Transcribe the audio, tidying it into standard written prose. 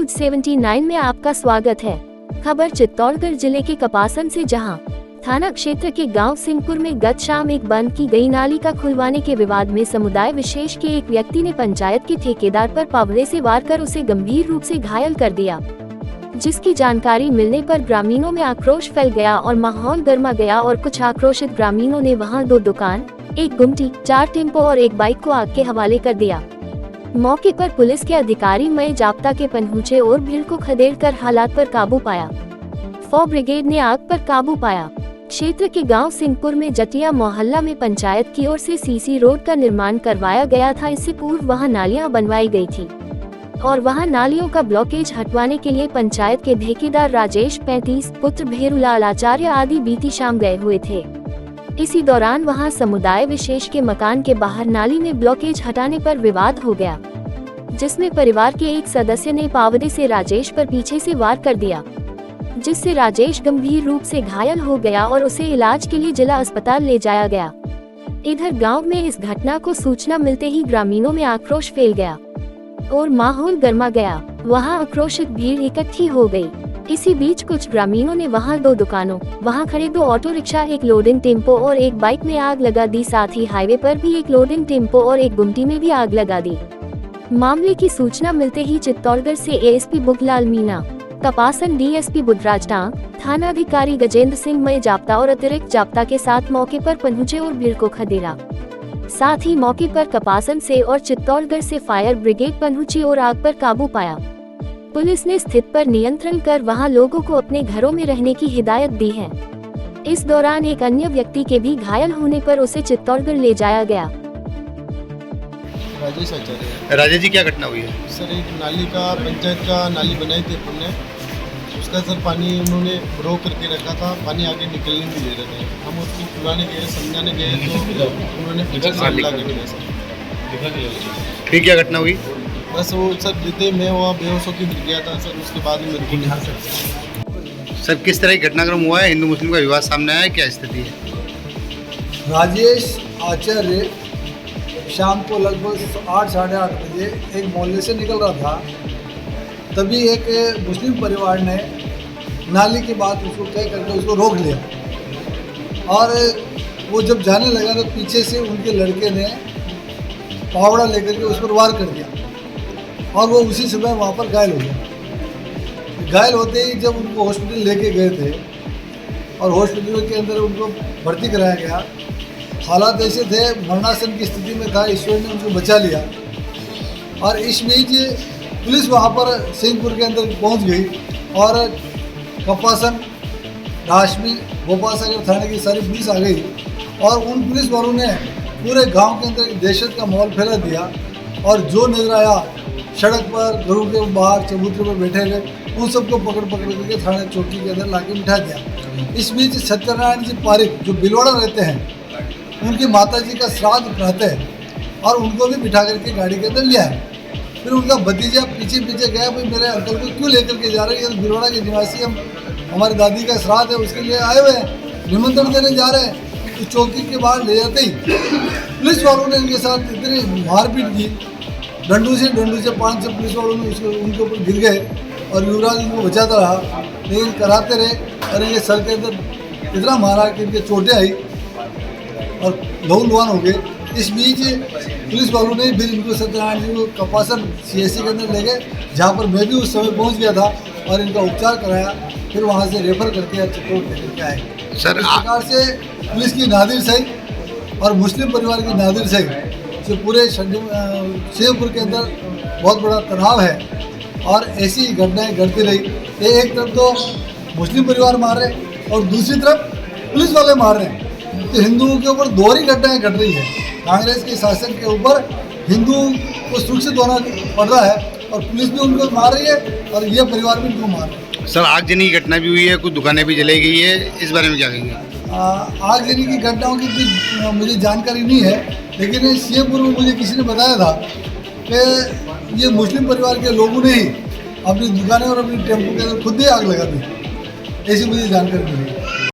News 79 में आपका स्वागत है। खबर चित्तौड़गढ़ जिले के कपासन से, जहां थाना क्षेत्र के गांव सिंहपुर में गत शाम एक बंद की गई नाली का खुलवाने के विवाद में समुदाय विशेष के एक व्यक्ति ने पंचायत के ठेकेदार पर फावड़े से वार कर उसे गंभीर रूप से घायल कर दिया, जिसकी जानकारी मिलने पर ग्रामीणों में आक्रोश फैल गया और माहौल गर्मा गया और कुछ आक्रोशित ग्रामीणों ने वहां 2 दुकान, एक गुमटी, 4 टेम्पो और एक बाइक को आग के हवाले कर दिया। मौके पर पुलिस के अधिकारी मय जाप्ता के पहुंचे और भीड़ को खदेड़कर हालात पर काबू पाया। फायर ब्रिगेड ने आग पर काबू पाया। क्षेत्र के गांव सिंहपुर में जटिया मोहल्ला में पंचायत की ओर से सीसी रोड का निर्माण करवाया गया था। इससे पूर्व वहां नालियां बनवाई गई थी और वहां नालियों का ब्लॉकेज हटवाने के लिए पंचायत के ठेकेदार राजेश 35 पुत्र भेरूलाल आचार्य आदि बीती शाम गए हुए थे। इसी दौरान वहां समुदाय विशेष के मकान के बाहर नाली में ब्लॉकेज हटाने पर विवाद हो गया, जिसमें परिवार के एक सदस्य ने फावड़े से राजेश पर पीछे से वार कर दिया, जिससे राजेश गंभीर रूप से घायल हो गया और उसे इलाज के लिए जिला अस्पताल ले जाया गया। इधर गांव में इस घटना को सूचना मिलते ही ग्रामीणों में आक्रोश फैल गया और माहौल गर्मा गया। वहां आक्रोशित भीड़ इकट्ठी हो गई। इसी बीच कुछ ग्रामीणों ने वहां 2 दुकानों, वहां खड़े 2 ऑटो रिक्शा, एक लोडिंग टेम्पो और एक बाइक में आग लगा दी। साथ ही हाईवे पर भी एक लोडिंग टेम्पो और एक गुमटी में भी आग लगा दी। मामले की सूचना मिलते ही चित्तौड़गढ़ से एएसपी बुगलाल मीना, कपासन डीएसपी बुधराज टांग, थानाधिकारी गजेंद्र सिंह मय जाप्ता और अतिरिक्त जाप्ता के साथ मौके पर पहुंचे और भीड़ को खदेड़ा। साथ ही मौके पर कपासन से और चित्तौड़गढ़ से फायर ब्रिगेड पहुंची और आग पर काबू पाया। पुलिस ने स्थिति पर नियंत्रण कर वहां लोगों को अपने घरों में रहने की हिदायत दी है। इस दौरान एक अन्य व्यक्ति के भी घायल होने पर उसे चित्तौड़गढ़ ले जाया गया। राजेश आचार्य। राजेश जी, क्या घटना हुई है? सर, एक नाली का पंचायत का नाली बनाई थी अपन ने, उसका सर पानी उन्होंने रोक करके रखा था, पानी आगे निकलने नहीं दे रहे थे। हम उसको खुलाने गए, समझाने गए तो उन्होंने पीछे से हमला कर दिया सर। फिर क्या घटना हुई? बस वो सर जितने मैं वहाँ बेहोश होकर गिर गया था सर, उसके बाद मेरे को नहीं सर। सर, किस तरह की घटनाक्रम हुआ है? हिंदू मुस्लिम का विवाद सामने आया है, क्या स्थिति है? राजेश आचार्य शाम को लगभग 8 साढ़े 8 बजे एक मोहल्ले से निकल रहा था, तभी एक मुस्लिम परिवार ने नाली की बात उसको तय करके उसको रोक लिया और वो जब जाने लगा तो पीछे से उनके लड़के ने फावड़ा लेकर के उस पर वार कर दिया और वो उसी समय वहाँ पर घायल हो गया। घायल होते ही जब उनको हॉस्पिटल लेके गए थे और हॉस्पिटल के अंदर उनको भर्ती कराया गया, हालात ऐसे थे, मरणासन की स्थिति में था, ईश्वर ने उनको बचा लिया। और इस बीच पुलिस वहाँ पर सिंहपुर के अंदर पहुँच गई और कपासन, राशमी, गोपाल सागर थाने की सारी पुलिस आ गई और उन पुलिस वालों ने पूरे गांव के अंदर दहशत का माहौल फैला दिया और जो नजर आया सड़क पर, घरों के बाहर, चबूतरे पर बैठे हुए, उन सबको पकड़ करके थाने चौकी के अंदर लाके बिठा दिया। इस बीच सत्यनारायण जी पारिक जो बिलवाड़ा रहते हैं, उनकी माता जी का श्राद्ध रहते हैं और उनको भी बिठा करके गाड़ी के अंदर लिया है। फिर उनका भतीजा पीछे पीछे गया, भाई मेरे अंकल को क्यों लेकर के जा रहे हैं? ये बिलवाड़ा के निवासी, हम हमारी दादी का श्राद्ध है उसके लिए आए हुए हैं, निमंत्रण देने जा रहे हैं। तो चौकी के बाहर ले जाते ही पुलिस वालों ने इनके साथ इतनी मारपीट की, डंडू से 5-6 पुलिस वालों ने उनके ऊपर गिर गए और युवराज उनको बचाता रहा, लेकिन कराते रहे और इनके सर के अंदर इतना मारा कि इनके चोटें आई और लहू लुहान हो गए। इस बीच पुलिस वालों ने फिर इनको सत्यनारायण जी को कपासन सीएससी के अंदर ले गए, जहाँ पर मैं भी उस समय पहुँच गया था और इनका उपचार कराया, फिर वहाँ से रेफर करके चित्तौड़ लेकर के आए। सर, इस प्रकार से पुलिस की नादिर सही और मुस्लिम परिवार की नादिर सही जो पूरे सिंहपुर के अंदर बहुत बड़ा तनाव है और ऐसी घटनाएं घटती रही। एक तरफ तो मुस्लिम परिवार मार रहे और दूसरी तरफ पुलिस वाले मार रहे हैं, तो हिंदुओं के ऊपर दोहरी घटनाएं घट रही है। कांग्रेस के शासन के ऊपर हिंदुओं को सुरक्षित होना पड़ रहा है और पुलिस भी उनको मार रही है और ये परिवार भी उनको मार रहे हैं। सर, आगजनी की घटना भी हुई है, कुछ दुकानें भी जलाई गई है, इस बारे में क्या कहेंगे? आगजनी की घटनाओं की भी मुझे जानकारी नहीं है, लेकिन सिंहपुर में मुझे किसी ने बताया था कि ये मुस्लिम परिवार के लोगों ने ही अपनी दुकानें और अपनी टेम्पो के अंदर खुद ही आग लगा दी, ऐसी मुझे जानकारी मिली।